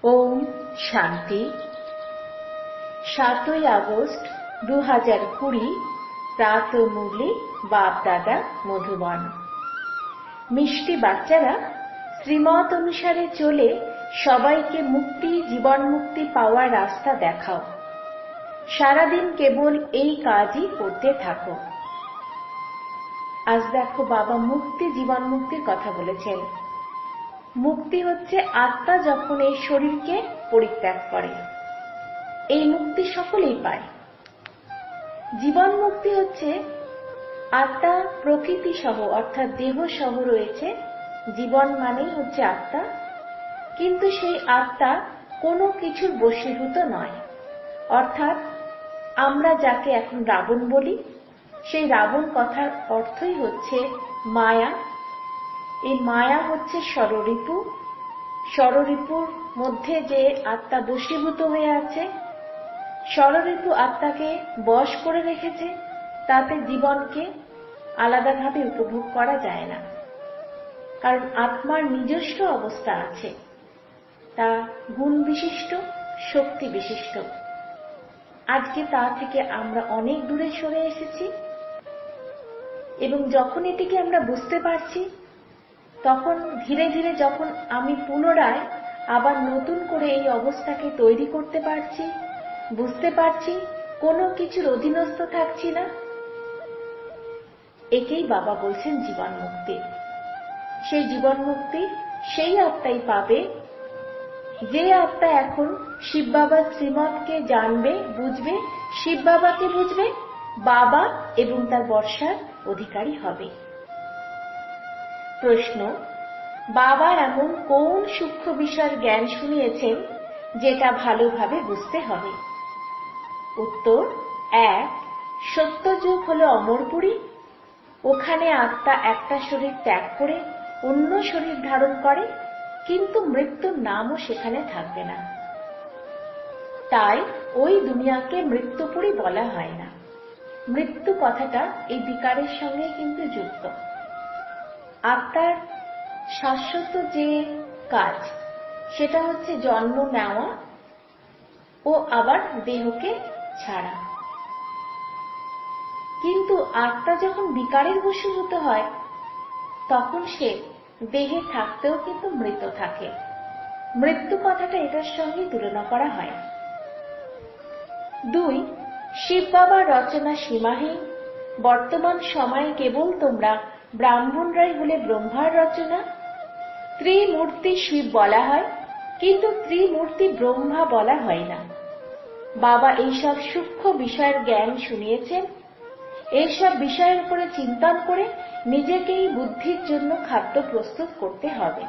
ওম শান্তি। 7ই আগস্ট 2020 প্রাত মুরলি বাপ দাদা মধুবন। মিষ্টি বাচ্চারা, শ্রীমত অনুসারে চলে সবাইকে মুক্তি, জীবন মুক্তি পাওয়ার রাস্তা দেখাও। সারাদিন কেবল এই কাজই করতে থাকো। আজ দেখো বাবা মুক্তি, জীবন মুক্তির কথা বলেছেন। মুক্তি হচ্ছে আত্মা যখন এই শরীরকে পরিত্যাগ করে, এই মুক্তি সকলেই পায়। জীবন মুক্তি হচ্ছে আত্মা প্রকৃতি সহ অর্থাৎ দেহ সহ রয়েছে। জীবন মানেই হচ্ছে আত্মা, কিন্তু সেই আত্মা কোনো কিছুর বশীভূত নয়। অর্থাৎ আমরা যাকে এখন রাবণ বলি, সেই রাবণ কথার অর্থই হচ্ছে মায়া। এই মায়া হচ্ছে ষড়রিপু। ষড়রিপুর মধ্যে যে আত্মা বশীভূত হয়ে আছে, ষড়রিপু আত্মাকে বশ করে রেখেছে, তাতে জীবনকে আলাদাভাবে উপভোগ করা যায় না। কারণ আত্মার নিজস্ব অবস্থা আছে, তা গুণ বিশিষ্ট, শক্তি বিশিষ্ট। আজকে তা থেকে আমরা অনেক দূরে সরে এসেছি এবং যখন এটিকে আমরা বুঝতে পারছি, তখন ধীরে ধীরে যখন আমি পুনরায় আবার নতুন করে এই অবস্থাকে তৈরি করতে পারছি, বুঝতে পারছি কোনো কিছুর অধীনস্থ থাকছি না, একেই বাবা বলছেন জীবন মুক্তি। সেই জীবন মুক্তি সেই আত্মাই পাবে যে আত্মা এখন শিব বাবার শ্রীমতকে জানবে, বুঝবে, শিব বাবাকে বুঝবে, বাবা এবং তার বর্ষার অধিকারী হবে। প্রশ্ন: বাবার এমন কোন সূক্ষ্ম বিষয়ের জ্ঞান শুনিয়েছেন যেটা ভালোভাবে বুঝতে হবে? উত্তর: 1. সত্যযুগ হলো অমরপুরী। ওখানে আত্মা একটা শরীর ত্যাগ করে অন্য শরীর ধারণ করে, কিন্তু মৃত্যুর নামও সেখানে থাকবে না। তাই ওই দুনিয়াকে মৃত্যুপুরী বলা হয় না। মৃত্যু কথাটা এই বিকারের সঙ্গে কিন্তু যুক্ত। আত্মার শাশ্বত যে কাজ, সেটা হচ্ছে জন্ম নেওয়া ও আবার দেহকে ছাড়া। কিন্তু আত্মা যখন বিকারের বশীভূত হয়, তখন সে দেহে থাকতেও কিন্তু মৃত থাকে। মৃত্যু কথাটা এটার সঙ্গে তুলনা করা হয়। 2. শিব বাবার রচনা সীমাহীন। বর্তমান সময়ে কেবল তোমরা ব্রাহ্মণরাই হলে ব্রহ্মার রচনা। ত্রিমূর্তি শিব বলা হয়, কিন্তু ত্রিমূর্তি ব্রহ্মা বলা হয় না। বাবা এইসব সূক্ষ্ম বিষয়ের জ্ঞান শুনিয়েছেন। এইসব বিষয়ের উপরে চিন্তন করে নিজেকেই বুদ্ধির জন্য খাদ্য প্রস্তুত করতে হবে।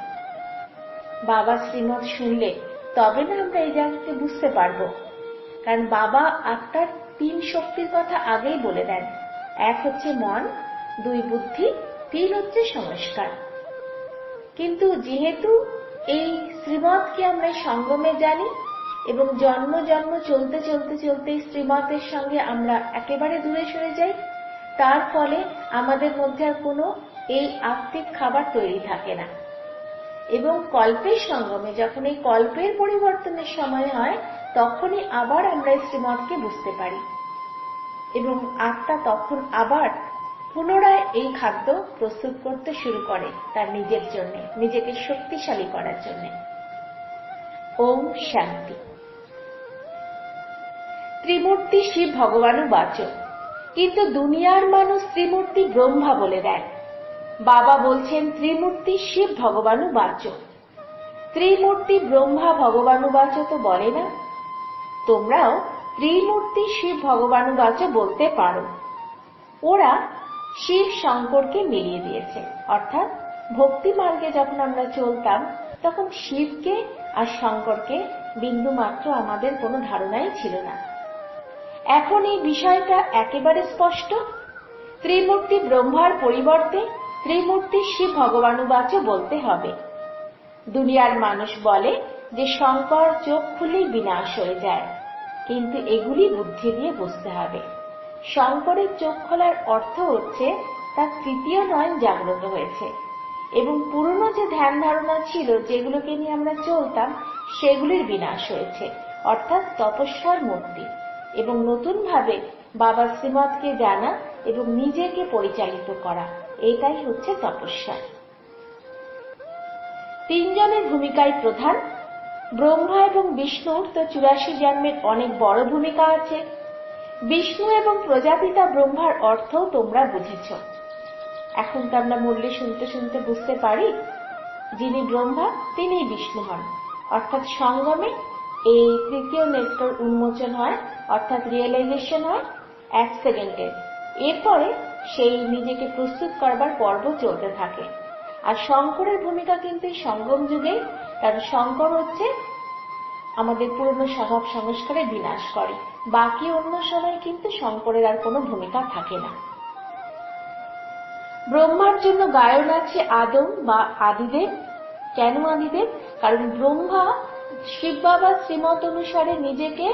বাবা শ্রীমত শুনলে তবে না আমরা এই জায়গাকে বুঝতে পারবো। কারণ বাবা আত্মার 3 শক্তির কথা আগেই বলে দেন। 1 হচ্ছে মন, 2 বুদ্ধি, 3 হচ্ছে সংস্কার। কিন্তু যেহেতু এই শ্রীমতকে আমরা সঙ্গমে জানি এবং জন্ম জন্ম চলতে চলতে চলতে শ্রীমতের সঙ্গে আমরা একেবারে দূরে সরে যাই, তার ফলে আমাদের মধ্যে আর কোনো এই আত্মিক খাবার তৈরি থাকে না। এবং কল্পের সঙ্গমে যখন এই কল্পের পরিবর্তনের সময় হয়, তখনই আবার আমরা এই শ্রীমতকে বুঝতে পারি এবং আত্মা তখন আবার পুনরায় এই খাদ্য প্রস্তুত করতে শুরু করে তার নিজের জন্য, নিজেকে শক্তিশালী করার জন্য। ওম শান্তি। ত্রিমূর্তি শিব ভগবানও বাচক, কিন্তু দুনিয়ার মানুষ ত্রিমূর্তি ব্রহ্মা বলে দেয়। বাবা বলছেন ত্রিমূর্তি শিব ভগবানও বাচক। ত্রিমূর্তি ব্রহ্মা ভগবানও বাচক তো বলে না। তোমরাও ত্রিমূর্তি শিব ভগবানও বাচক বলতে পারো। ওরা শিব শঙ্করকে মিলিয়ে দিয়েছে। অর্থাৎ ভক্তি মার্গে যখন আমরা চলতাম, তখন শিবকে আর শঙ্করকে বিন্দুমাত্র আমাদের কোনো ধারণাই ছিল না। এখন এই বিষয়টা একেবারে স্পষ্ট। ত্রিমূর্তি ব্রহ্মার পরিবর্তে ত্রিমূর্তি শিব ভগবানুবাচ বলতে হবে। দুনিয়ার মানুষ বলে যে শঙ্কর চোখ খুলেই বিনাশ হয়ে যায়, কিন্তু এগুলি বুদ্ধি দিয়ে বুঝতে হবে। শঙ্করের চোখ খোলার অর্থ হচ্ছে তার 3য় নয়ন জাগ্রত হয়েছে। এবং পুরনো যে ধ্যান ধারণা ছিল, যেগুলোকে নিয়ে আমরা চলতাম, সেগুলির বিনাশ হয়েছে, অর্থাৎ তপস্যার মুক্তি, এবং নতুনভাবে বাবা শ্রীমতকে জানা এবং নিজেকে পরিচালিত করা, এটাই হচ্ছে তপস্যা। তিনজনের ভূমিকাই প্রধান। ব্রহ্মা এবং বিষ্ণুর তো 84 জন্মের অনেক বড় ভূমিকা আছে। বিষ্ণু এবং প্রজাপিতা ব্রহ্মার অর্থ তোমরা বুঝেছ। এখন তো আমরা মূল্যে শুনতে শুনতে বুঝতে পারি, যিনি ব্রহ্মা তিনিই বিষ্ণু হন, অর্থাৎ সঙ্গমে এই তৃতীয় নেত্র উন্মোচন হয়, অর্থাৎ রিয়েলাইজেশন হয় 1 সেকেন্ডে। এরপরে সেই নিজেকে প্রস্তুত করবার পর্ব চলতে থাকে। আর শঙ্করের ভূমিকা কিন্তু এই সঙ্গম যুগেই, কারণ শঙ্কর হচ্ছে আমাদের পুরনো স্বভাব সংস্কারে বিনাশ করে। বাকি অন্য সময় কিন্তু শঙ্করের আর কোনো ভূমিকা থাকে না। ব্রহ্মার জন্য গায়ন আছে আদম বা আদিদেব। কেন আদিদেব? কারণ ব্রহ্মা শিব বাবা শ্রীমত অনুসারে নিজেকে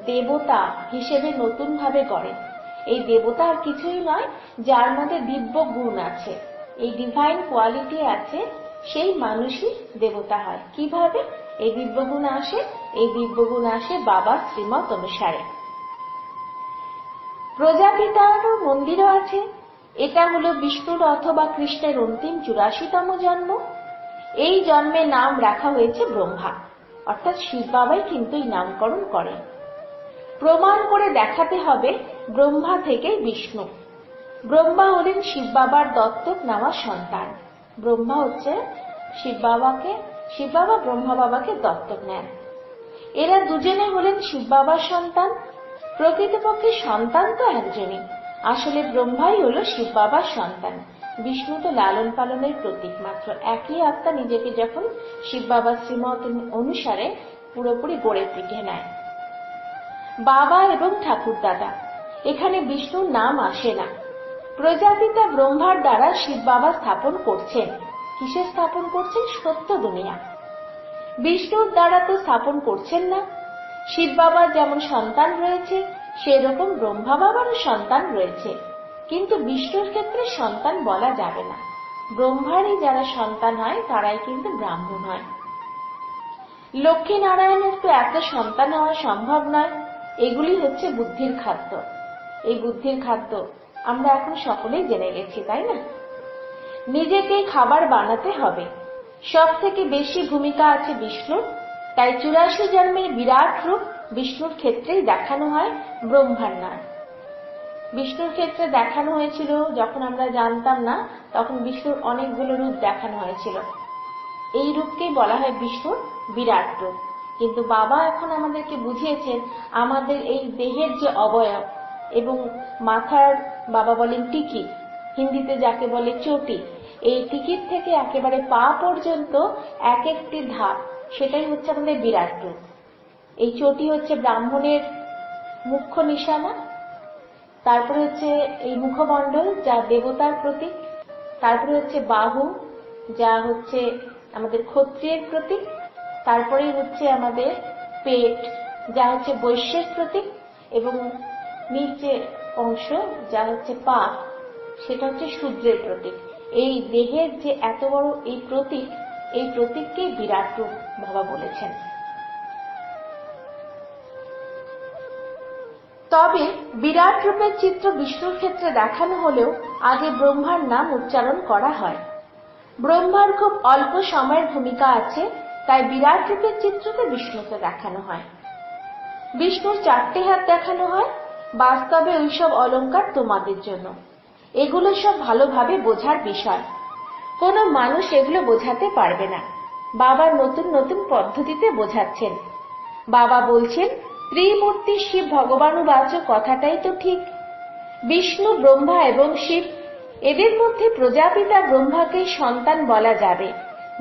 দেবতা হিসেবে নতুনভাবে গড়েন। এই দেবতা আর কিছুই নয়, যার মধ্যে দিব্য গুণ আছে, এই ডিভাইন কোয়ালিটি আছে, সেই মানুষই দেবতা হয়। কিভাবে এই দিব্যগুণ আসে? এই দিব্যগুণ আসে বাবা শ্রীমত অনুসারে। প্রজাপিতারও মন্দিরও আছে। এটা হলো বিষ্ণুর অথবা কৃষ্ণের অন্তিম 84তম জন্ম। এই জন্মে নাম রাখা হয়েছে ব্রহ্মা, অর্থাৎ শিব বাবাই কিন্তু এই নামকরণ করেন। প্রমাণ করে দেখাতে হবে ব্রহ্মা থেকেই বিষ্ণু। ব্রহ্মা হলেন শিব বাবার দত্তক নেওয়া সন্তান। ব্রহ্মা হচ্ছে শিব বাবা ব্রহ্মা বাবাকে দত্তক নেন। এরা দুজনে হলেন শিব বাবার সন্তান। প্রকৃতপক্ষে সন্তান তো একজনই, আসলে ব্রহ্মাই হলো শিব বাবার সন্তান। বিষ্ণু তো লালন পালনের প্রতীক মাত্র। একই আত্মা নিজেকে যখন শিব বাবার শ্রীমত অনুসারে পুরোপুরি গড়ে পিঠে নেয়। বাবা এবং ঠাকুরদাদা, এখানে বিষ্ণুর নাম আসে না। প্রজাপিতা ব্রহ্মার দ্বারা শিব বাবা স্থাপন করছেন। কিসে স্থাপন করছেন? সত্য দুনিয়া। বিষ্ণুর দ্বারা তো স্থাপন করছেন না। শিব বাবার যেমন সন্তান রয়েছে, সেরকম ব্রহ্মা বাবারও সন্তান রয়েছে, কিন্তু বিষ্ণুর ক্ষেত্রে সন্তান বলা যাবে না। ব্রহ্মারই যারা সন্তান হয় তারাই কিন্তু ব্রাহ্মণ হয়। লক্ষ্মী নারায়ণের তো এত সন্তান হওয়া সম্ভব নয়। এগুলি হচ্ছে বুদ্ধির খাদ্য। এই বুদ্ধির খাদ্য আমরা এখন সকলেই জেনে গেছি, তাই না? নিজেকে খাবার বানাতে হবে। সব থেকে বেশি ভূমিকা আছে বিষ্ণুর। তাই 84 জন্মের বিরাট রূপ বিষ্ণুর ক্ষেত্রেই দেখানো হয়, ব্রহ্মার নয়। বিষ্ণুর ক্ষেত্রে দেখানো হয়েছিল যখন আমরা জানতাম না, তখন বিষ্ণুর অনেকগুলো রূপ দেখানো হয়েছিল। এই রূপকেই বলা হয় বিষ্ণুর বিরাট রূপ। কিন্তু বাবা এখন আমাদেরকে বুঝিয়েছেন আমাদের এই দেহের যে অবয়ব এবং মাথার, বাবা বলেন টিকিট, হিন্দিতে যাকে বলে চটি, এই টিকিট থেকে একেবারে পা পর্যন্ত এক একটি ধাপ, সেটাই হচ্ছে আমাদের বিরাট রূপ। এই চটি হচ্ছে ব্রাহ্মণের মুখ্য নিশানা। তারপরে হচ্ছে এই মুখমণ্ডল, যা দেবতার প্রতীক। তারপরে হচ্ছে বাহু, যা হচ্ছে আমাদের ক্ষত্রিয়ের প্রতীক। তারপরেই হচ্ছে আমাদের পেট, যা হচ্ছে বৈশ্যের প্রতীক, এবং নিচে অংশ যা হচ্ছে পা, সেটা হচ্ছে শূদ্রের প্রতীক। এই দেহের যে এত বড় এই প্রতীককে বিরাট রূপ বাবা বলেছেন। তবে বিরাট রূপের চিত্র বিষ্ণুর ক্ষেত্রে দেখানো হলেও আগে ব্রহ্মার নাম উচ্চারণ করা হয়। ব্রহ্মার খুব অল্প সময়ের ভূমিকা আছে, তাই বিরাট রূপের চিত্রতে বিষ্ণুকে দেখানো হয়। বিষ্ণুর 4টে হাত দেখানো হয়। বাস্তবে ওইসব অলংকার তোমাদের জন্য। এগুলো সব ভালোভাবে বোঝার বিষয়। কোনো মানুষ এগুলো বোঝাতে পারবে না। বাবা নতুন নতুন পদ্ধতিতে বোঝাচ্ছেন। বাবা বলছেন ত্রিমূর্তি শিব ভগবানুবাচ, কথাটাই তো ঠিক। বিষ্ণু, ব্রহ্মা এবং শিব, এদের মধ্যে প্রজাপিতা ব্রহ্মাকে সন্তান বলা যাবে,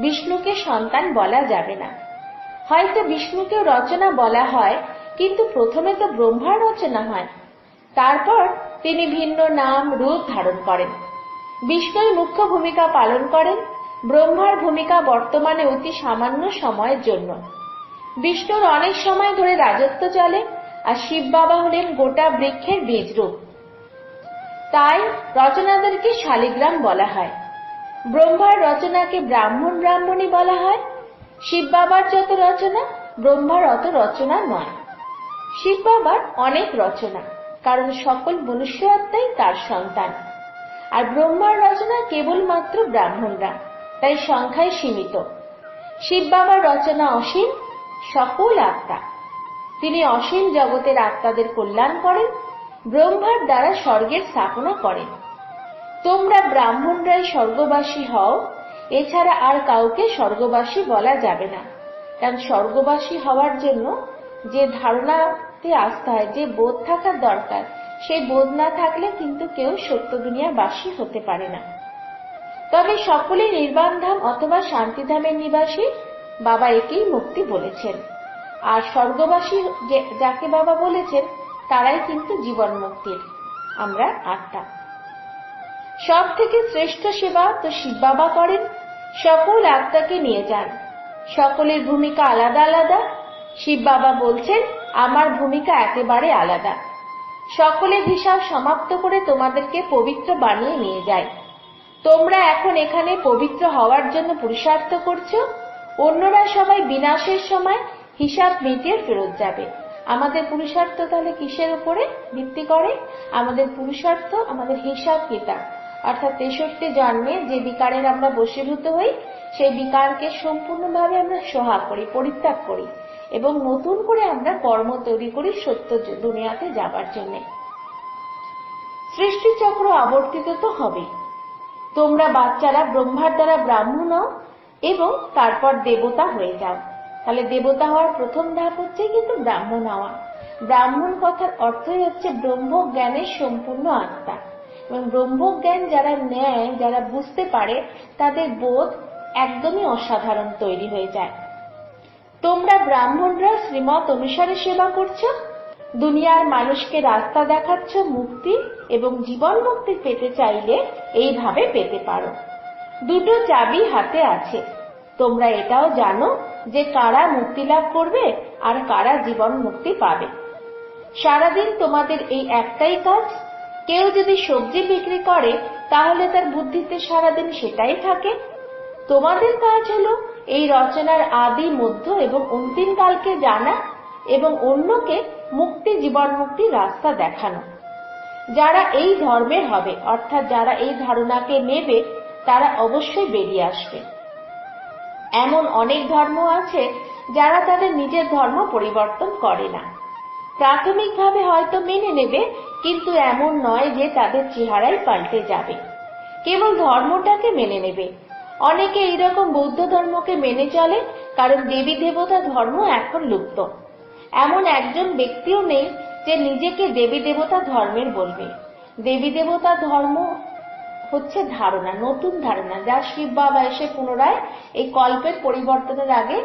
বিষ্ণুকে সন্তান বলা যাবে না। হয়তো বিষ্ণুকেও রচনা বলা হয়, কিন্তু প্রথমে তো ব্রহ্মার রচনা হয়, তারপর তিনি ভিন্ন নাম রূপ ধারণ করেন। বিষ্ণুই মুখ্য ভূমিকা পালন করেন। ব্রহ্মার ভূমিকা বর্তমানে অতি সামান্য সময়ের জন্য। বিষ্ণুর অনেক সময় ধরে রাজত্ব চলে, আর শিব বাবা হলেন গোটা বৃক্ষের বীজ রূপ। তাই রচনাদেরকে শালিগ্রাম বলা হয়। ব্রহ্মার রচনাকে ব্রাহ্মণ ব্রাহ্মণী বলা হয়। শিব বাবার যত রচনা, ব্রহ্মার অত রচনা নয়। শিব বাবার অনেক রচনা, কারণ সকল মনুষ্য আত্মাই তার সন্তান। আর ব্রহ্মার রচনা কেবলমাত্র ব্রাহ্মণরা, তাই সংখ্যায় সীমিত। শিব বাবার রচনা অসীম, সকল আত্মা। তিনি অসীম জগতের আত্মাদের কল্যাণ করেন, ব্রহ্মার দ্বারা স্বর্গের স্থাপনা করেন। তোমরা ব্রাহ্মণরাই স্বর্গবাসী হও, এছাড়া আর কাউকে স্বর্গবাসী বলা যাবে না। কারণ স্বর্গবাসী হওয়ার জন্য যে ধারণাতে আসতে হয়, যে বোধ থাকার দরকার, সেই বোধ না থাকলে কিন্তু কেউ সত্য দুনিয়াবাসী হতে পারে না। তবে সকলেই নির্বাণ ধাম অথবা শান্তিধামের নিবাসী, বাবা একেই মুক্তি বলেছেন। আর স্বর্গবাসী যাকে বাবা বলেছেন, তারাই কিন্তু জীবন মুক্তির। আমরা আত্মা। সব থেকে শ্রেষ্ঠ সেবা তো শিব বাবা করেন, সকল আত্মাকে নিয়ে যান। সকলের ভূমিকা আলাদা আলাদা। শিব বাবা বলছেন, আমার ভূমিকা একেবারে আলাদা। সকলের হিসাব সমাপ্ত করে তোমাদেরকে পবিত্র বানিয়ে নিয়ে যায়। তোমরা এখন এখানে পবিত্র হওয়ার জন্য পুরুষার্থ করছো, অন্যরা সবাই বিনাশের সময় হিসাব মিটিয়ে ফেরত যাবে। আমাদের পুরুষার্থ তাহলে কিসের উপরে ভিত্তি করে? আমাদের পুরুষার্থ আমাদের হিসাব কিতাব, অর্থাৎ 63 জন্মে যে বিকারের আমরা বশীভূত হই, সেই বিকারকে সম্পূর্ণভাবে আমরা সোহা করি, পরিত্যাগ করি, এবং নতুন করে আমরা কর্ম তৈরি করি সত্য দুনিয়াতে যাবার জন্য। সৃষ্টিচক্র আবর্তিত তো হবে। তোমরা বাচ্চারা ব্রহ্মার দ্বারা ব্রাহ্মণ হও এবং তারপর দেবতা হয়ে যাও। তাহলে দেবতা হওয়ার প্রথম ধাপ হচ্ছে কিন্তু ব্রাহ্মণ হওয়া। ব্রাহ্মণ কথার অর্থই হচ্ছে ব্রহ্ম জ্ঞানের সম্পূর্ণ আত্মা। এবং ব্রহ্মজ্ঞান যারা নেয়, যারা বুঝতে পারে, তাদের বোধ একদমই অসাধারণ তৈরি হয়ে যায়। তোমরা ব্রাহ্মণরা শ্রীমত অনুসারে সেবা করছো, দুনিয়ার মানুষকে রাস্তা দেখাচ্ছ মুক্তি এবং জীবন মুক্তি পেতে চাইলে এইভাবে পেতে পারো। দুটো চাবি হাতে আছে। তোমরা এটাও জানো যে কারা মুক্তি লাভ করবে আর কারা জীবন মুক্তি পাবে। সারাদিন তোমাদের এই একটাই কাজ। কেউ যদি সবজি বিক্রি করে, তাহলে তার বুদ্ধিতে সারাদিন সেটাই থাকে। তোমাদের কাজ হলো এই রচনার আদি, মধ্য এবং অন্তিম কালকে জানা এবং অন্যকে মুক্তি, জীবন মুক্তির রাস্তা দেখানো। যারা এই ধর্মের হবে, অর্থাৎ যারা এই ধারণাকে নেবে, তারা অবশ্যই বেরিয়ে আসবে। এমন অনেক ধর্ম আছে যারা তাদের নিজের ধর্ম পরিবর্তন করে না। প্রাথমিকভাবে হয়তো মেনে নেবে, কিন্তু এমন নয় যে তাদের চেহারাই পাল্টে যাবে। কেবল ধর্মটাকে মেনে নেবে। অনেকে এইরকম বৌদ্ধ ধর্মকে মেনে চলে, কারণ দেবী দেবতা ধর্ম এখন লুপ্ত। এমন একজন ব্যক্তিও নেই যে নিজেকে দেবী দেবতা ধর্মের বলবে। দেবী দেবতা ধর্ম হচ্ছে ধারণা, নতুন ধারণা, যা শিব বাবা এসে পুনরায় এই কল্পের পরিবর্তনের আগে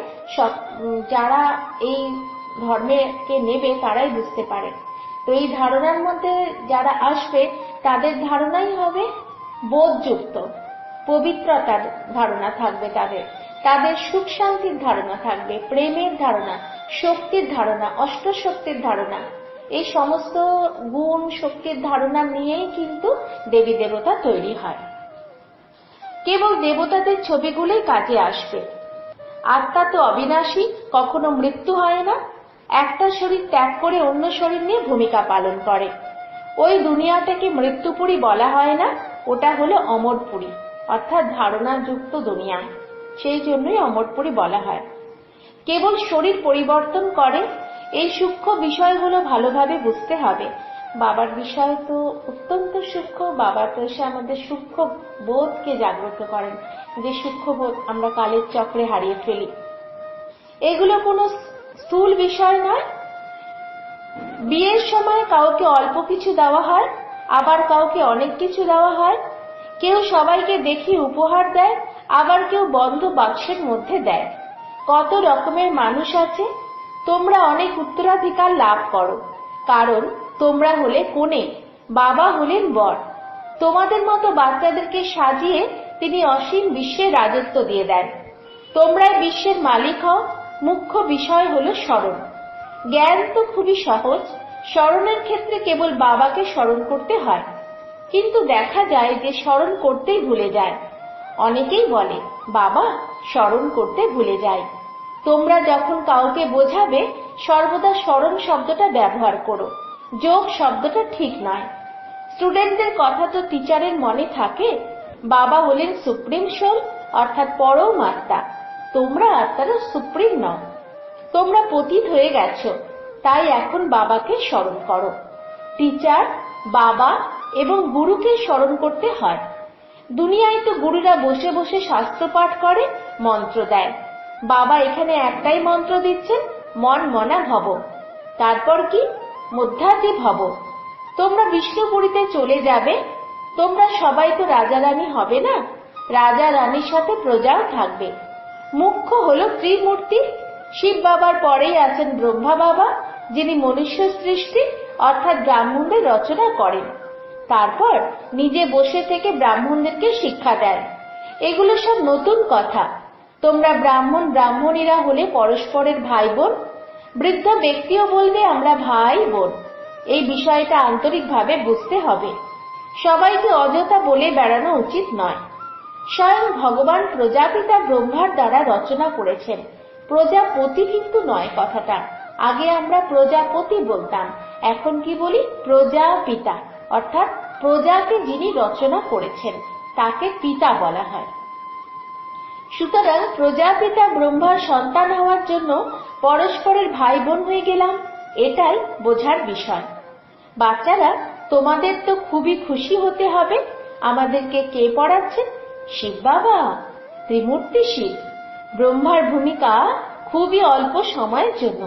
যারা এই ধর্মকে নেবে তারাই বুঝতে পারে। তো এই ধারণার মধ্যে যারা আসবে, তাদের ধারণাই হবে বোধযুক্ত, পবিত্রতার ধারণা থাকবে, তাদের সুখ শান্তির ধারণা থাকবে, প্রেমের ধারণা, শক্তির ধারণা, অষ্টশক্তির ধারণা। এই সমস্ত গুণ শক্তির ধারণা নিয়েই কিন্তু দেবী দেবতা তৈরি হয়। কেবল দেবতাদের ছবিগুলোই কাজে আসবে। আত্মা তো অবিনাশী, কখনো মৃত্যু হয় না। একটা শরীর ত্যাগ করে অন্য শরীর নিয়ে ভূমিকা পালন করে। ওই দুনিয়াটাকে মৃত্যুপুরী বলা হয় না, ওটা হলো অমরপুরী, অর্থাৎ ধারণাযুক্ত দুনিয়া। সেই জন্যই অমরপুরী বলা হয়। কেবল শরীর পরিবর্তন করে। এই সূক্ষ্ম বিষয়গুলো ভালোভাবে বুঝতে হবে। বাবার বিষয় তো অত্যন্ত সূক্ষ্ম। বাবা তো এসে আমাদের সূক্ষ্ম বোধকে জাগ্রত করেন, যে সূক্ষ্ম বোধ আমরা কালের চক্রে হারিয়ে ফেলি। এগুলো কোনো স্থূল বিষয় নয়। বিয়ের সময় কাউকে অল্প কিছু দেওয়া হয়, আবার কাউকে অনেক কিছু দেওয়া হয়। কেউ সবাইকে দেখিয়ে উপহার দেয়, আবার কেউ বন্ধ বাক্সের মধ্যে দেয়। কত রকমের মানুষ আছে। তোমরা অনেক উত্তরাধিকার লাভ করো, কারণ তোমরা হলে কনে, বাবা হলেন বর। তোমাদের মতো বাচ্চাদেরকে সাজিয়ে তিনি অসীম বিশ্বের রাজত্ব দিয়ে দেন। তোমরাই বিশ্বের মালিক হও। মুখ্য বিষয় হলো স্মরণ। জ্ঞান তো খুবই সহজ। স্মরণের ক্ষেত্রে কেবল বাবাকে স্মরণ করতে হয়, কিন্তু দেখা যায় যে স্মরণ করতেই ভুলে যায়। অনেকেই বলে বাবা স্মরণ করতে ভুলে যায়। তোমরা যখন কাউকে বোঝাবে সর্বদা স্মরণ শব্দটা ব্যবহার করো, যোগ শব্দটা ঠিক নয়। স্টুডেন্টদের কথা তো টিচারের মনে থাকে। বাবা হলেন সুপ্রিম সোল অর্থাৎ পরম আত্মা, তোমরা আত্মারা সুপ্রিম নও। তোমরা পতিত হয়ে গেছো, তাই এখন বাবাকে স্মরণ করো। টিচার, বাবা এবং গুরুকে স্মরণ করতে হয়। দুনিয়ায় তো গুরুরা বসে বসে শাস্ত্র পাঠ করে, মন্ত্র দেয়। বাবা এখানে একটাই মন্ত্র দিচ্ছেন, মন মনা ভব। তারপর কি? মধ্যাজি ভব। তোমরা বিষ্ণুপুরীতে চলে যাবে। তোমরা সবাই তো রাজা রানী হবে না, রাজা রানীর সাথে প্রজাও থাকবে। মুখ্য হলো ত্রিমূর্তি। শিব বাবার পরেই আছেন ব্রহ্মা বাবা, যিনি মনুষ্য সৃষ্টি অর্থাৎ ব্রাহ্মণদের রচনা করেন। তারপর নিজে বসে থেকে ব্রাহ্মণদেরকে শিক্ষা দেন। এগুলো সব নতুন কথা। তোমরা ব্রাহ্মণ ব্রাহ্মণীরা হলে পরস্পরের ভাই বোন। বৃদ্ধ ব্যক্তিও বলবে আমরা ভাই বোন। এই বিষয়টা আন্তরিকভাবে বুঝতে হবে। সবাইকে অযথা বলে বেড়ানো উচিত নয়। স্বয়ং ভগবান প্রজাপিতা ব্রহ্মার দ্বারা রচনা করেছেন। প্রজাপতি কিন্তু নয় কথাটা। আগে আমরা প্রজাপতি বলতাম, এখন কি বলি? প্রজাপিতা, অর্থাৎ প্রজাকে যিনি রচনা করেছেন তাকে পিতা বলা হয়। সুতরাং প্রজাপিতা ব্রহ্মার সন্তান হওয়ার জন্য পরস্পরের ভাই বোন হয়ে গেলাম, এটাই বোঝার বিষয়। বাচ্চারা, তোমাদের তো খুবই খুশি হতে হবে। আমাদেরকে কে পড়াচ্ছেন? শিব বাবা, ত্রিমূর্তি শিব। ব্রহ্মার ভূমিকা খুবই অল্প সময়ের জন্য।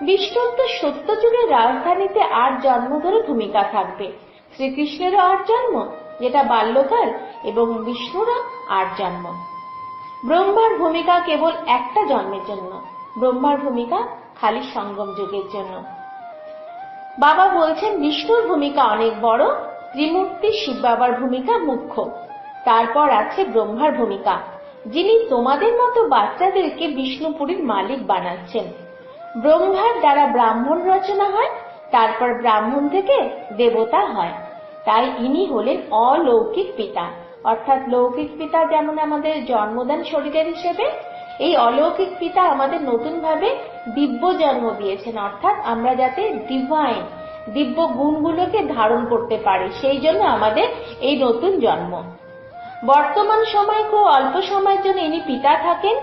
বিষ্ণুর তো সত্যযুগের রাজধানীতে 8 জন্ম ধরে ভূমিকা থাকবে। শ্রীকৃষ্ণেরও 8 জন্ম, যেটা বাল্যকাল, এবং বিষ্ণুরও 8 জন্ম। ব্রহ্মার ভূমিকা কেবল একটা জন্মের জন্য। ব্রহ্মার ভূমিকা খালি সঙ্গম যুগের জন্য। বাবা বলছেন বিষ্ণুর ভূমিকা অনেক বড়, ত্রিমূর্তি শিব বাবার ভূমিকা মুখ্য। তারপর আছে ব্রহ্মার ভূমিকা, যিনি তোমাদের মতো বাচ্চাদেরকে বিষ্ণুপুরীর মালিক বানাচ্ছেন। ব্রহ্মার দ্বারা ব্রাহ্মণ রচনা হয়, তারপর ব্রাহ্মণ থেকে দেবতা হয়। তাই ইনি হলেন অলৌকিক পিতা। অর্থাৎ লৌকিক পিতা যেমন আমাদের জন্মদান শরীরের হিসেবে, এই অলৌকিক পিতা আমাদের নতুন ভাবে দিব্য জন্ম দিয়েছেন। অর্থাৎ আমরা যাতে ডিভাইন দিব্য গুণগুলোকে ধারণ করতে পারি, সেই জন্য আমাদের এই নতুন জন্ম। বর্তমান সময় খুব অল্প সময়ের জন্য ইনি পিতা থাকেন।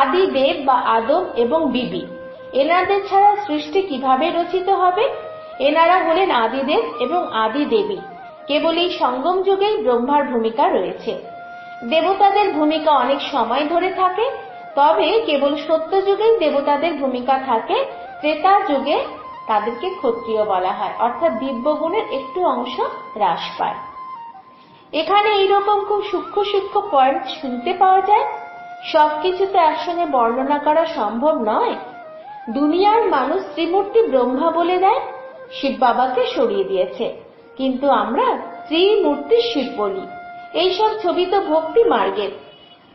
আদি দেব বা আদম এবং বিবি, এনাদের ছাড়া সৃষ্টি কিভাবে রচিত হবে? এনারা হলেন আদিদেব এবং আদি দেবী। কেবল এই সঙ্গম যুগেই ব্রহ্মার ভূমিকা রয়েছে। দেবতাদের ভূমিকা অনেক সময় ধরে থাকে, তবে কেবল সত্য যুগেই দেবতাদের ভূমিকা থাকে। ত্রেতা যুগে তাদেরকে ক্ষত্রিয় বলা হয়, অর্থাৎ দিব্য গুণের একটু অংশ হ্রাস পায়। এখানে এইরকম খুব সূক্ষ্ম সূক্ষ্ম পয়েন্ট শুনতে পাওয়া যায়। সবকিছু তো একসঙ্গে বর্ণনা করা সম্ভব নয়। দুনিয়ার মানুষ ত্রিমূর্তি ব্রহ্মা বলে দেয়, শিব বাবাকে সরিয়ে দিয়েছে, কিন্তু আমরা ত্রিমূর্তি শিব বলি। এইসব ছবি তো ভক্তি মার্গের।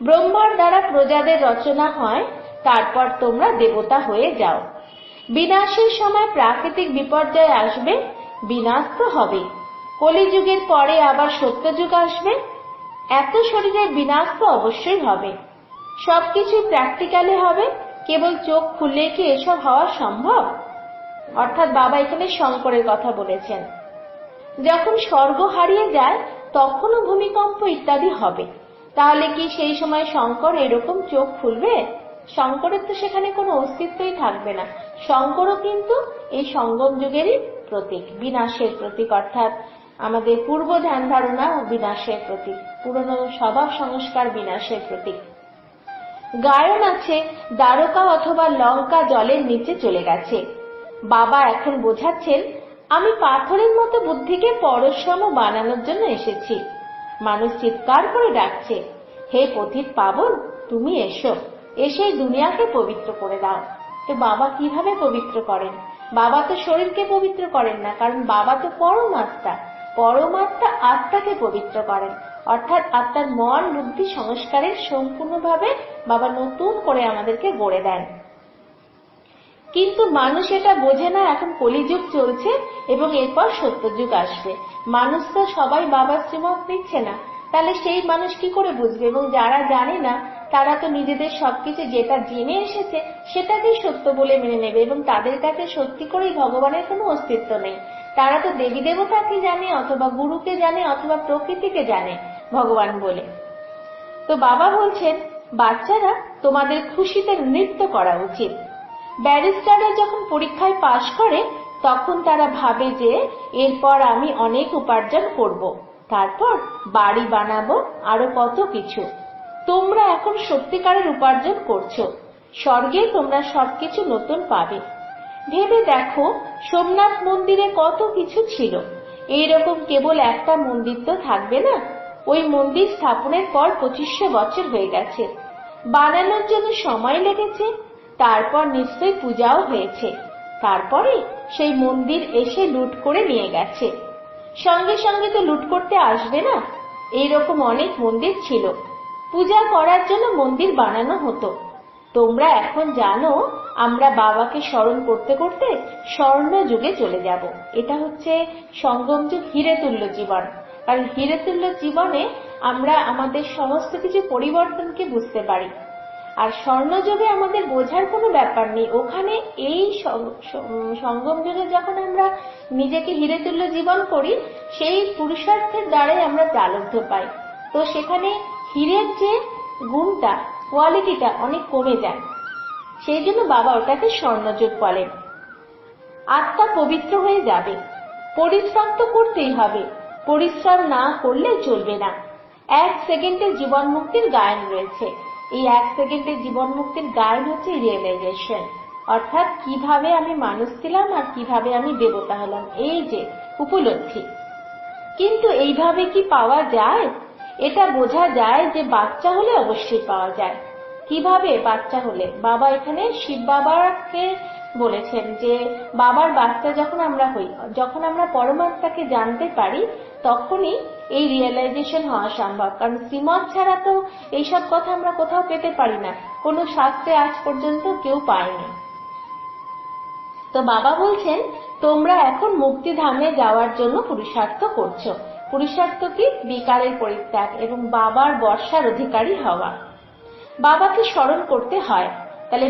ব্রহ্মার দ্বারা প্রজাদের রচনা হয়, তারপর তোমরা দেবতা হয়ে যাও। বিনাশের সময় প্রাকৃতিক বিপর্যয় আসবে, বিনাশ তো হবে। কলিযুগের পরে আবার সত্যযুগ আসবে। এত শরীরের বিনাশ তো অবশ্যই হবে। সবকিছু প্র্যাকটিক্যালি হবে। কেবল চোখ খুললে কি এসব হওয়া সম্ভব? অর্থাৎ বাবা এখানে শঙ্করের কথা বলেছেন। যখন স্বর্গ হারিয়ে যায় তখনও ভূমিকম্প ইত্যাদি হবে। তাহলে কি সেই সময় শঙ্কর এরকম চোখ খুলবে? শঙ্করের তো সেখানে কোনো অস্তিত্বই থাকবে না। শঙ্করও কিন্তু এই সঙ্গম যুগেরই প্রতীক, বিনাশের প্রতীক। অর্থাৎ আমাদের পূর্ব ধ্যান ধারণা বিনাশের প্রতীক, পুরনো স্বভাব সংস্কার বিনাশের প্রতীক। গায়ন আছে, দ্বারকা অথবা লঙ্কা জলের নিচে চলে গেছে। বাবা এখন বোঝাচ্ছেন, আমি পাথরের মতো বুদ্ধিকে পরশম বানানোর জন্য এসেছি। মানুষ চিৎকার করে ডাকছে, হে পথিত পাবন, তুমি এসো, এসে দুনিয়াকে পবিত্র করে দাও। তো বাবা কিভাবে পবিত্র করেন? বাবা তো শরীরকে পবিত্র করেন না, কারণ বাবা তো পরমাত্মা। পরমাত্মা আত্মাকে পবিত্র করেন, অর্থাৎ আত্মার মন বুদ্ধি সংস্কারের সম্পূর্ণভাবে বাবা নতুন করে আমাদেরকে গড়ে দেন। কিন্তু মানুষ এটা বোঝে না। এখন কলিযুগ চলছে এবং এরপর সত্যযুগ আসবে। মানুষ তো সবাই বাবার শ্রীমত নিচ্ছে না। তাহলে সেই মানুষ কি করে বুঝবে? এবং যারা জানে না তারা তো নিজেদের সবকিছু যেটা জেনে এসেছে সেটাকেই সত্য বলে মেনে নেবে, এবং তাদের কাছে সত্যি করেই ভগবানের কোনো অস্তিত্ব নেই। তারা তো দেবী দেবতাকে জানে, অথবা গুরুকে জানে, অথবা প্রকৃতিকে জানে ভগবান বলে। তো বাবা বলছেন, বাচ্চারা, তোমাদের খুশিতে নৃত্য করা উচিত। ব্যারিস্টাররা যখন পরীক্ষায় পাশ করে তখন তারা ভাবে যে এরপর আমি অনেক উপার্জন করব, তারপর বাড়ি বানাবো, আরো কত কিছু। তোমরা এখন সত্যিকারের উপার্জন করছো, স্বর্গে তোমরা সবকিছু নতুন পাবে। ভেবে দেখো, সোমনাথ মন্দিরে কত কিছু ছিল। এইরকম কেবল একটা মন্দির তো থাকবে না। ওই মন্দির স্থাপনের পর 2500 বছর হয়ে গেছে, বানানোর জন্য সময় লেগেছে, তারপর নিশ্চয়ই পূজাও হয়েছে, তারপরে সেই মন্দির এসে লুট করে নিয়ে গেছে। সঙ্গে সঙ্গে তো লুট করতে আসবে না। এইরকম অনেক মন্দির ছিল, পূজা করার জন্য মন্দির বানানো হতো। তোমরা এখন জানো আমরা বাবাকে স্মরণ করতে করতে স্বর্ণ যুগে চলে যাব। এটা হচ্ছে সঙ্গম যুগ, হিরেতুল্য জীবন। কারণ হিরেতুল্য জীবনে আমরা আমাদের সমস্ত কিছু পরিবর্তনকে বুঝতে পারি। আর স্বর্ণযুগে আমাদের বোঝার কোনো ব্যাপার নেই। ওখানে এই সঙ্গম যুগে যখন আমরা নিজেকে হিরেতুল্য জীবন করি, সেই পুরুষার্থের দ্বারাই আমরা প্রালব্ধ পাই। তো সেখানে হীরের যে গুণটা, কোয়ালিটিটা অনেক কমে যায়। সেই জন্য বাবা ওটাকে স্বর্ণযুগ বলেন। আত্মা পবিত্র হয়ে যাবে, পরিশ্রম তো করতেই হবে, পরিশ্রম না করলে চলবে না। 1 সেকেন্ডের জীবন মুক্তির গায়ন রয়েছে। এই 1 সেকেন্ডের জীবন মুক্তির গায়ন হচ্ছে রিয়েলাইজেশন, অর্থাৎ কিভাবে আমি মানুষ ছিলাম আর কিভাবে আমি দেবতা হলাম, এই যে উপলব্ধি। কিন্তু এইভাবে কি পাওয়া যায়? এটা বোঝা যায় যে বাচ্চা হলে অবশ্যই পাওয়া যায়। কিভাবে বাচ্চা হলে? বাবা এখানে শিব বাবাকে বলেছেন যে বাবার বাচ্চা যখন আমরা হই, যখন আমরা পরমাত্মাকে জানতে পারি, তখনই এই রিয়েলাইজেশন হওয়া সম্ভব। কারণ শ্রীমত ছাড়া তো এইসব কথা আমরা কোথাও পেতে পারি না, কোনো শাস্ত্রে আজ পর্যন্ত কেউ পায়নি। তো বাবা বলছেন, তোমরা এখন মুক্তিধামে যাওয়ার জন্য পুরুষার্থ করছো। পুরুষার্থ কি? বিকারের পরিত্যাগ এবং বাবার বর্ষার অধিকারী হওয়া। বাবাকে স্মরণ করতে হয়। তাহলে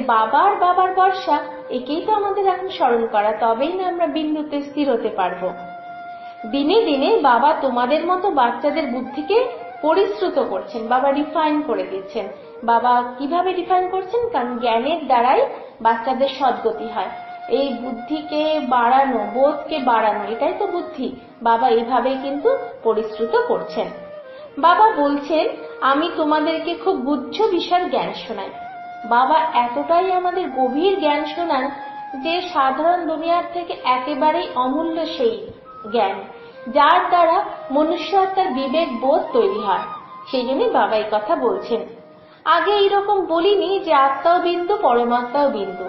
বাবার বর্ষা, একেই তো আমাদের এখন স্মরণ করা, তবেই না আমরা বিন্দুতে স্থির হতে পারবো। দিনে দিনে বাবা তোমাদের মতো বাচ্চাদের বুদ্ধিকে পরিশ্রুত করছেন, বাবা রিফাইন করে দিচ্ছেন। বাবা কিভাবে রিফাইন করছেন? কারণ জ্ঞানের দ্বারাই বাচ্চাদের সদ্গতি হয়। এই বুদ্ধিকে বাড়ানো, বোধকে বাড়ানো, এটাই তো বুদ্ধি। বাবা এইভাবে কিন্তু পরিশ্রুত করছেন। বাবা বলছেন, আমি তোমাদেরকে খুব গুচ্ছ বিষয়ের জ্ঞান শোনাই। বাবা এতটাই আমাদের গভীর জ্ঞান শোনান যে সাধারণ দুনিয়ার থেকে একেবারেই অমূল্য সেই জ্ঞান, যার দ্বারা মনুষ্যত্বের বিবেক বোধ তৈরি হয়। সেই জন্যই বাবা এই কথা বলছেন। আগে এইরকম বলিনি যে আত্মাও বিন্দু, পরমাত্মাও বিন্দু।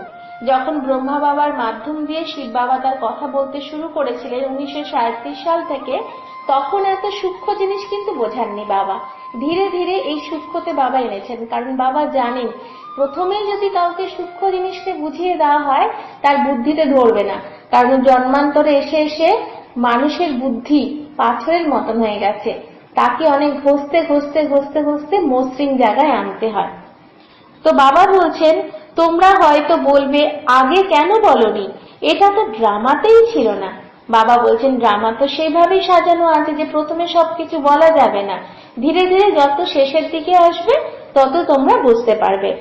যখন ব্রহ্মা বাবার মাধ্যম দিয়ে শিব বাবা তার কথা বলতে শুরু করেছিলেন 1937 সাল থেকে, তখন এত সূক্ষ্ম জিনিস কিন্তু বোঝাননি বাবা। ধীরে ধীরে এই সূক্ষ্মতে বাবা এনেছেন। কারণ বাবা জানেন, প্রথমেই যদি কাউকে সূক্ষ্ম জিনিসকে বুঝিয়ে দেওয়া হয় তার বুদ্ধিতে ধরবে না। কারণ জন্মান্তরে এসে এসে মানুষের বুদ্ধি পাথরের মতন হয়ে গেছে, তাকে অনেক ঘষতে ঘষতে ঘষতে ঘষতে মসৃণ জায়গায় আনতে হয়। তো বাবা বলছেন, তোমরা হয়তো বলবে আগে কেন বলনি, এটা তো ড্রামাতেই ছিল না। বাবা বলছেন, ড্রামা তো সেইভাবেই সাজানো আছে যে প্রথমে সবকিছু বলা যাবে না। ধীরে ধীরে যত শেষের দিকে আসবে তত তোমরা বুঝতে পারবে।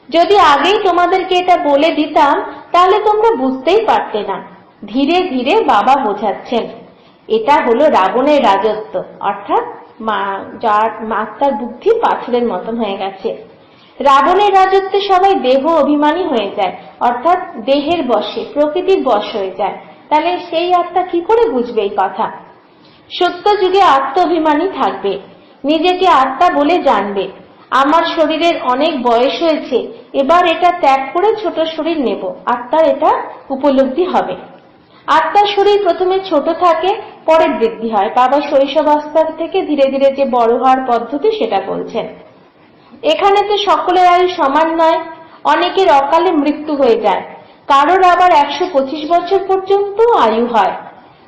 যদি আগেই তোমাদেরকে এটা বলে দিতাম তাহলে তোমরা বুঝতেই পারতে না। ধীরে ধীরে বাবা বোঝাচ্ছেন, এটা হলো রাবণের রাজত্ব, অর্থাৎ যার মাতার বুদ্ধি পাথরের মতন হয়ে গেছে। রাবণের রাজত্বে সবাই দেহ অভিমানী হয়ে যায়, অর্থাৎ দেহের বশে, প্রকৃতির বশ হয়ে যায়। তাহলে সেই আত্মা কি করে বুঝবে এই কথা? সত্য যুগে আত্ম অভিমানী থাকবে, নিজেকে আত্মা বলে জানবে। আমার শরীরের অনেক বয়স হয়েছে, এবার এটা ত্যাগ করে ছোট শরীর নেব, আত্মার এটা উপলব্ধি হবে। আত্মার শরীর প্রথমে ছোট থাকে, পরে বৃদ্ধি হয়। বাবা শৈশবাবস্থা থেকে ধীরে ধীরে যে বড় হওয়ার পদ্ধতি সেটা বলছেন। এখানে তো সকলের আয়ু সমান নয়, অনেকের অকালে মৃত্যু হয়ে যায়, কারোর আবার 125 বছর পর্যন্ত আয়ু হয়।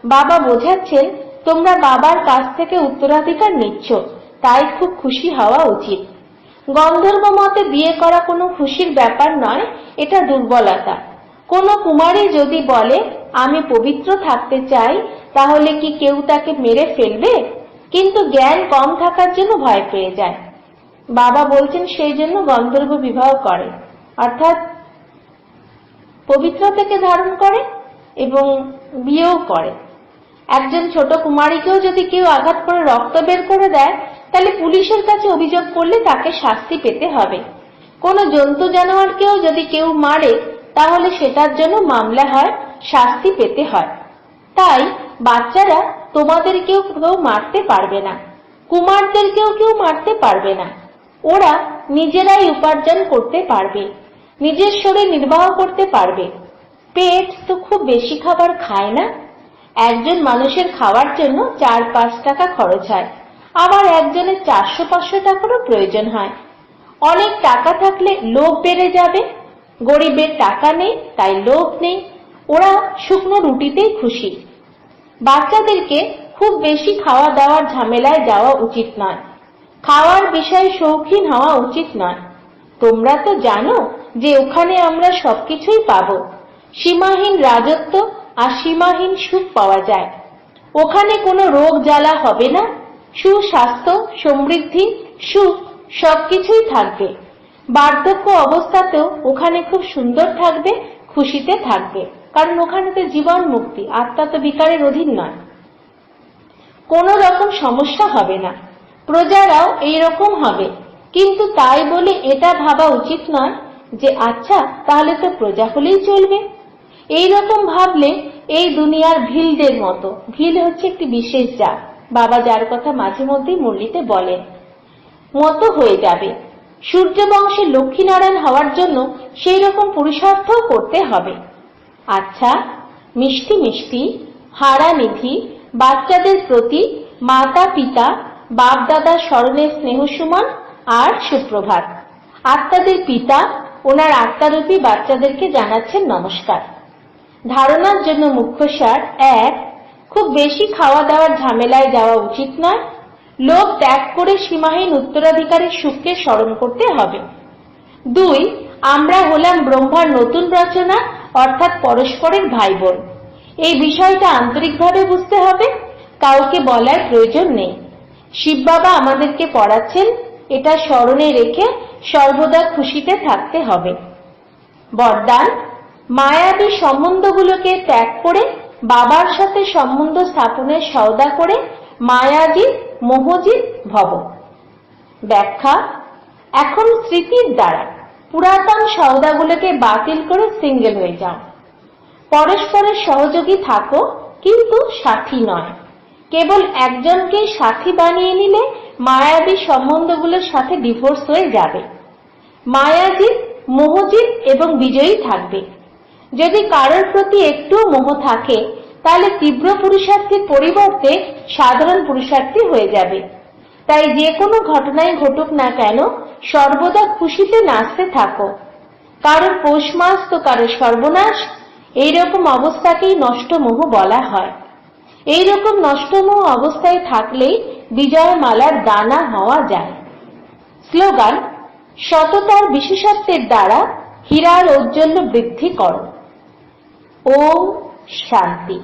বাবা বোঝাচ্ছেন, তোমরা বাবার কাছ থেকে উত্তরাধিকার নিচ্ছ, তাই খুব খুশি হওয়া উচিত। গন্ধর্ব মতে বিয়ে করা কোনো খুশির ব্যাপার নয়, এটা দুর্বলতা। কোনো কুমারী যদি বলে আমি পবিত্র থাকতে চাই, তাহলে কি কেউ তাকে মেরে ফেলবে? কিন্তু জ্ঞান কম থাকার জন্য ভয় পেয়ে যায়। বাবা বলছেন সেই জন্য গন্ধর্ব বিবাহ করে, অর্থাৎ পবিত্রতাকে ধারণ করে এবং বিয়েও করে। একজন ছোট কুমারীকেও যদি কেউ আঘাত করে রক্ত বের করে দেয়, তাহলে পুলিশের কাছে অভিযোগ করলে তাকে শাস্তি পেতে হবে। কোনো জন্তু জানোয়ারকেও যদি কেউ মারে, তাহলে সেটার জন্য মামলা হয়, শাস্তি পেতে হয়। তাই বাচ্চারা তোমাদেরকেও কেউ মারতে পারবে না, কুমারদেরকেও কেউ মারতে পারবে না। ওরা নিজেরাই উপার্জন করতে পারবে, নিজের শরীর নির্বাহ করতে পারবে। পেট তো খুব বেশি খাবার খায় না। একজন মানুষের খাওয়ার জন্য 4-5 টাকা খরচ হয়, আবার একজনের 400-500 টাকারও প্রয়োজন হয়। অনেক টাকা থাকলে লোভ বেড়ে যাবে। গরিবের টাকা নেই, তাই লোভ নেই। ওরা শুকনো রুটিতেই খুশি। বাচ্চাদেরকে খুব বেশি খাওয়া দাওয়ার ঝামেলায় যাওয়া উচিত নয়, খাওয়ার বিষয়ে শৌখিন হওয়া উচিত নয়। তোমরা তো জানো যে ওখানে আমরা সবকিছুই পাবো। সীমাহীন রাজত্ব আর সীমাহীন সুখ পাওয়া যায়। ওখানে কোনো রোগ জ্বালা হবে না, সুস্বাস্থ্য, সমৃদ্ধি, সুখ সবকিছুই থাকবে। বার্ধক্য অবস্থাতেও ওখানে খুব সুন্দর থাকবে, খুশিতে থাকবে, কারণ ওখানে তো জীবন মুক্তি, আত্মা তো বিকারের অধীন নয়। কোনো রকম সমস্যা হবে না। প্রজারাও এইরকম হবে, কিন্তু তাই বলে এটা ভাবা উচিত নয় যে আচ্ছা তাহলে তো প্রজা হলেই চলবে। এইরকম ভাবলে এই দুনিয়ার ভিলদের মতো, ভিল হচ্ছে একটি বিশেষ জাত, বাবা যার কথা মাঝে মধ্যেই মুরলিতে বলেন, মতো হয়ে যাবে। সূর্য বংশে লক্ষ্মীনারায়ণ হওয়ার জন্য সেই রকম পুরুষার্থও করতে হবে। আচ্ছা, মিষ্টি মিষ্টি হারানিধি বাচ্চাদের প্রতি মাতা পিতা বাপ দাদার স্মরণে স্নেহ সুমন আর সুপ্রভাত। আত্মাদের পিতা ওনার আত্মারূপী বাচ্চাদেরকে জানাচ্ছেন নমস্কার। ধারণার জন্য মুখ্য সার: 1. খুব বেশি খাওয়া দাওয়ার ঝামেলায় যাওয়া উচিত নয়। লোভ ত্যাগ করে সীমাহীন উত্তরাধিকারের সুখকে স্মরণ করতে হবে। 2. আমরা হলাম ব্রহ্মার নতুন রচনা, অর্থাৎ পরস্পরের ভাই বোন। এই বিষয়টা আন্তরিকভাবে বুঝতে হবে, কাউকে বলার প্রয়োজন নেই। শিব বাবা আমাদেরকে পড়াচ্ছেন, এটা স্মরণে রেখে সর্বদা খুশিতে থাকতে হবে। বরদান: মায়াবী সম্বন্ধগুলোকে ত্যাগ করে বাবার সাথে সম্বন্ধ স্থাপনের সওদা করে মায়াজিৎ মোহজিৎ ভব। ব্যাখ্যা: এখন স্মৃতির দ্বারা পুরাতন সওদাগুলোকে বাতিল করে সিঙ্গেল হয়ে যাও। পরস্পরের সহযোগী থাকো, কিন্তু সাথী নয়। কেবল একজনকে সাথী বানিয়ে নিলে মায়াবী সম্বন্ধগুলোর সাথে ডিভোর্স হয়ে যাবে। মায়াজিৎ, মোহজিৎ এবং বিজয়ী থাকবে। যদি কারোর প্রতি একটু মোহ থাকে, তাহলে তীব্র পুরুষার্থীর পরিবর্তে সাধারণ পুরুষার্থী হয়ে যাবে। তাই যে কোনো ঘটনাই ঘটুক না কেন, সর্বদা খুশিতে নাচতে থাকো। কারোর পৌষ মাস তো কারোর সর্বনাশ। এইরকম অবস্থাকেই নষ্ট মোহ বলা হয়। এইরকম নষ্ট মোহ অবস্থায় থাকলেই বিজয়মালার দানা হওয়া যায়। স্লোগান: সততার বিশেষত্বের দ্বারা হীরার ঔজ্জ্বল্য বৃদ্ধি করো। ওম শান্তি।